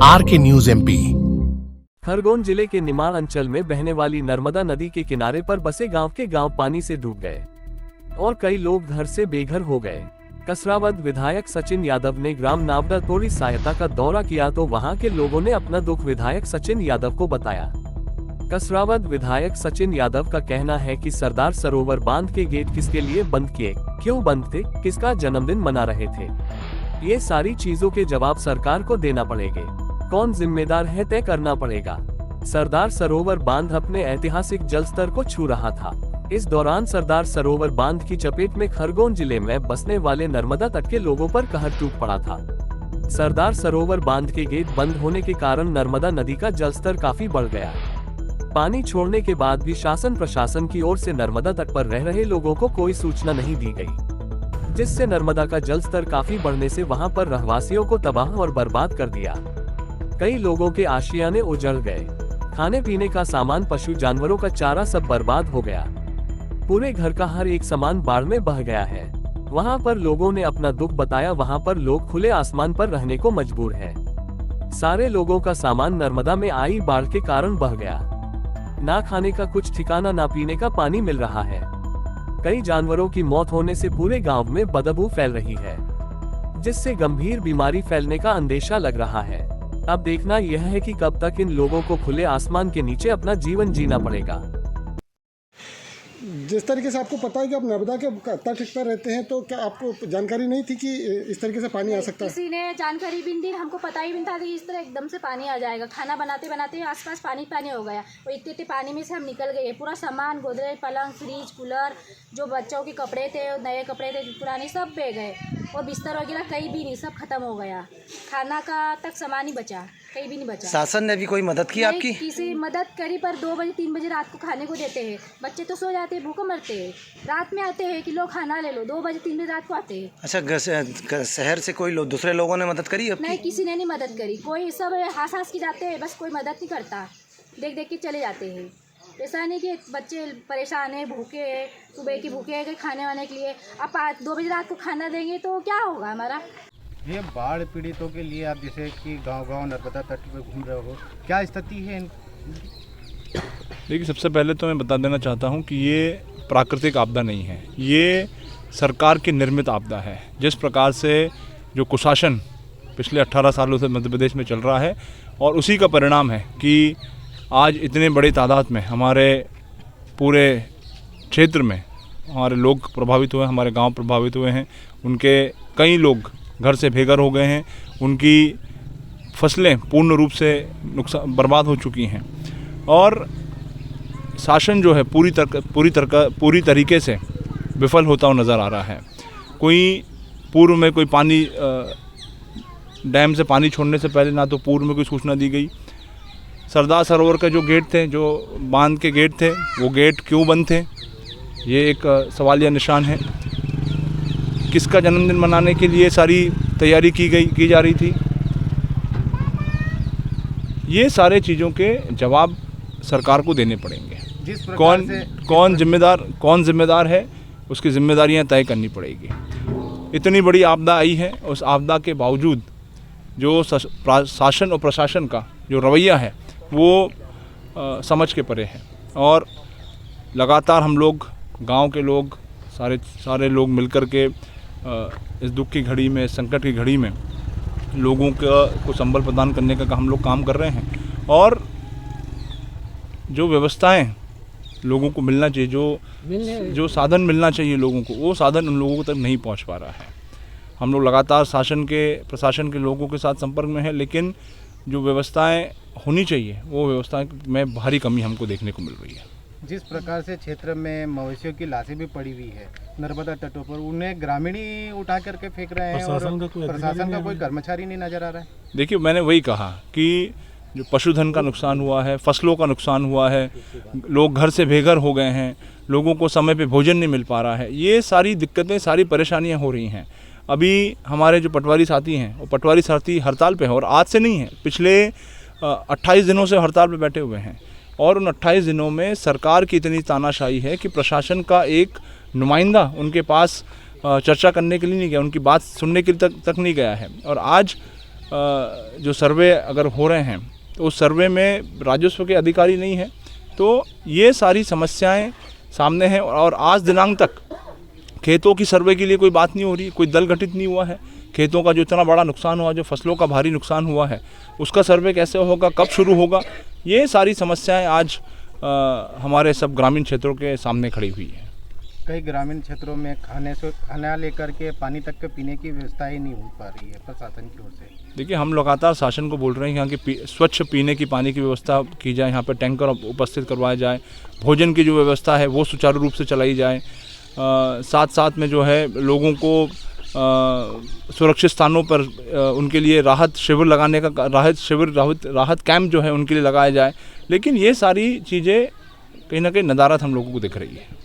RK news MP। Khargone जिले के निमाड़ अंचल में बहने वाली नर्मदा नदी के किनारे पर बसे गांव के गांव पानी से डूब गए और कई लोग घर से बेघर हो गए। कसरावद विधायक सचिन यादव ने ग्राम नावडा तोड़ी सहायता का दौरा किया तो वहां के लोगों ने अपना दुख विधायक सचिन यादव को बताया। कसरावद विधायक सचिन यादव का कहना है कि सरदार सरोवर बांध के गेट किसके लिए बंद किए, क्यों बंद थे, किसका जन्मदिन मना रहे थे, ये सारी चीजों के जवाब सरकार को देना पड़ेंगे। कौन जिम्मेदार है तय करना पड़ेगा। सरदार सरोवर बांध अपने ऐतिहासिक जल स्तर को छू रहा था। इस दौरान सरदार सरोवर बांध की चपेट में खरगोन जिले में बसने वाले नर्मदा तट के लोगों पर कहर टूट पड़ा था। सरदार सरोवर बांध के गेट बंद होने के कारण नर्मदा नदी का जलस्तर काफी बढ़ गया। पानी छोड़ने के बाद भी शासन प्रशासन की ओर से नर्मदा तट पर रह रहे लोगों को कोई सूचना नहीं दी गई, जिससे नर्मदा का जलस्तर काफी बढ़ने से वहां पर रहवासियों को तबाह और बर्बाद कर दिया। कई लोगों के आशियाने उजड़ गए, खाने पीने का सामान, पशु जानवरों का चारा सब बर्बाद हो गया। पूरे घर का हर एक सामान बाढ़ में बह गया है। वहां पर लोगों ने अपना दुख बताया। वहां पर लोग खुले आसमान पर रहने को मजबूर हैं। सारे लोगों का सामान नर्मदा में आई बाढ़ के कारण बह गया। ना खाने का कुछ ठिकाना, ना पीने का पानी मिल रहा है। कई जानवरों की मौत होने से पूरे गांव में बदबू फैल रही है, जिससे गंभीर बीमारी फैलने का अंदेशा लग रहा है। अब देखना यह है कि कब तक इन लोगों को खुले आसमान के नीचे अपना जीवन जीना पड़ेगा। जिस तरीके से आपको पता है कि आप नर्मदा के तट पर रहते हैं, तो क्या आपको जानकारी नहीं थी कि इस तरीके से पानी आ सकता है? किसी ने जानकारी भी नहीं दी, हमको पता ही भी नहीं था कि इस तरह एकदम से पानी आ जाएगा। खाना बनाते बनाते आसपास पानी पानी हो गया और इतने इतने पानी में से हम निकल गए। पूरा सामान, गोदरेज, पलंग, फ्रिज, कूलर, जो बच्चों के कपड़े थे, नए कपड़े थे, पुराने, सब बह गए और बिस्तर वगैरह कहीं भी नहीं, सब खत्म हो गया। खाना का तक सामान ही बचा, कहीं भी नहीं बचा। शासन ने भी कोई मदद की आपकी? किसी मदद करी, पर 2 बजे 3 बजे रात को खाने को देते हैं। बच्चे तो सो जाते हैं, भूखे मरते हैं। रात में आते हैं कि लो खाना ले लो, 2 बजे 3 बजे रात को आते हैं। अच्छा, शहर से कोई दूसरे लोगों ने मदद करी आपकी? नहीं, किसी ने नहीं मदद करी। कोई सब हास की जाते हैं, बस कोई मदद नहीं करता, देख देख के चले जाते हैं। ऐसा नहीं कि बच्चे परेशान है, भूखे है, सुबह की भूखे है खाने वाने के लिए। अब 2 बजे रात को खाना देंगे तो क्या होगा हमारा? ये बाढ़ पीड़ितों के लिए आप जैसे कि गांव-गांव नर्मदा तट पर घूम रहे हो, क्या स्थिति है? देखिए, सबसे पहले तो मैं बता देना चाहता हूं कि ये प्राकृतिक आपदा नहीं है, ये सरकार की निर्मित आपदा है। जिस प्रकार से जो कुशासन पिछले 18 सालों से मध्य प्रदेश में चल रहा है, और उसी का परिणाम है कि आज इतने बड़ी तादाद में हमारे पूरे क्षेत्र में हमारे लोग प्रभावित हुए हैं, हमारे गांव प्रभावित हुए हैं। उनके कई लोग घर से बेघर हो गए हैं, उनकी फसलें पूर्ण रूप से नुकसान बर्बाद हो चुकी हैं, और शासन जो है पूरी तरीके से विफल होता हुआ नज़र आ रहा है। कोई पूर्व में कोई पानी डैम से पानी छोड़ने से पहले ना तो पूर्व में कोई सूचना दी गई। सरदार सरोवर का जो गेट थे, जो बांध के गेट थे, वो गेट क्यों बंद थे, ये एक सवालिया निशान है। किसका जन्मदिन मनाने के लिए सारी तैयारी की जा रही थी, ये सारे चीज़ों के जवाब सरकार को देने पड़ेंगे। कौन जिम्मेदार है, उसकी जिम्मेदारियां तय करनी पड़ेगी। इतनी बड़ी आपदा आई है, उस आपदा के बावजूद जो शासन और प्रशासन का जो रवैया है वो समझ के परे है, और लगातार हम लोग, गांव के लोग, सारे लोग मिलकर के इस दुख की घड़ी में, संकट की घड़ी में लोगों को संबल प्रदान करने का हम लोग काम कर रहे हैं। और जो व्यवस्थाएं लोगों को मिलना चाहिए, जो साधन मिलना चाहिए लोगों को, वो साधन उन लोगों तक नहीं पहुंच पा रहा है। हम लोग लगातार प्रशासन के लोगों के साथ संपर्क में हैं, लेकिन जो व्यवस्थाएं होनी चाहिए वो व्यवस्थाएं में भारी कमी हमको देखने को मिल रही है। जिस प्रकार से क्षेत्र में मवेशियों की लाशें भी पड़ी हुई है नर्मदा तटों पर, उन्हें ग्रामीण ही उठा करके फेंक रहे हैं और प्रशासन का कोई कर्मचारी नहीं नजर आ रहा है। देखिए, मैंने वही कहा कि जो पशुधन का नुकसान हुआ है, फसलों का नुकसान हुआ है, लोग घर से बेघर हो गए हैं, लोगों को समय पे भोजन नहीं मिल पा रहा है, ये सारी दिक्कतें, सारी परेशानियां हो रही हैं। अभी हमारे जो पटवारी साथी हैं, वो पटवारी साथी हड़ताल पे हैं, और आज से नहीं है, पिछले 28 दिनों से हड़ताल पे बैठे हुए हैं। और उन 28 दिनों में सरकार की इतनी तानाशाही है कि प्रशासन का एक नुमाइंदा उनके पास चर्चा करने के लिए नहीं गया, उनकी बात सुनने के लिए तक नहीं गया है। और आज जो सर्वे अगर हो रहे हैं तो उस सर्वे में राजस्व के अधिकारी नहीं है, तो ये सारी समस्याएं सामने हैं। और आज दिनांक तक खेतों की सर्वे के लिए कोई बात नहीं हो रही, कोई दल गठित नहीं हुआ है। खेतों का जो इतना बड़ा नुकसान हुआ, जो फसलों का भारी नुकसान हुआ है, उसका सर्वे कैसे होगा, कब शुरू होगा, ये सारी समस्याएं आज हमारे सब ग्रामीण क्षेत्रों के सामने खड़ी हुई है। कई ग्रामीण क्षेत्रों में खाना लेकर के पानी तक के पीने की व्यवस्था ही नहीं हो पा रही है प्रशासन की ओर से। देखिए, हम लगातार शासन को बोल रहे हैं यहाँ की स्वच्छ पीने की पानी की व्यवस्था की जाए, यहाँ पर टैंकर उपस्थित करवाया जाए, भोजन की जो व्यवस्था है वो सुचारू रूप से चलाई जाए, साथ साथ में जो है लोगों को सुरक्षित स्थानों पर उनके लिए राहत शिविर लगाने का राहत कैंप जो है उनके लिए लगाया जाए। लेकिन ये सारी चीज़ें कहीं ना कहीं नदारत हम लोगों को दिख रही है।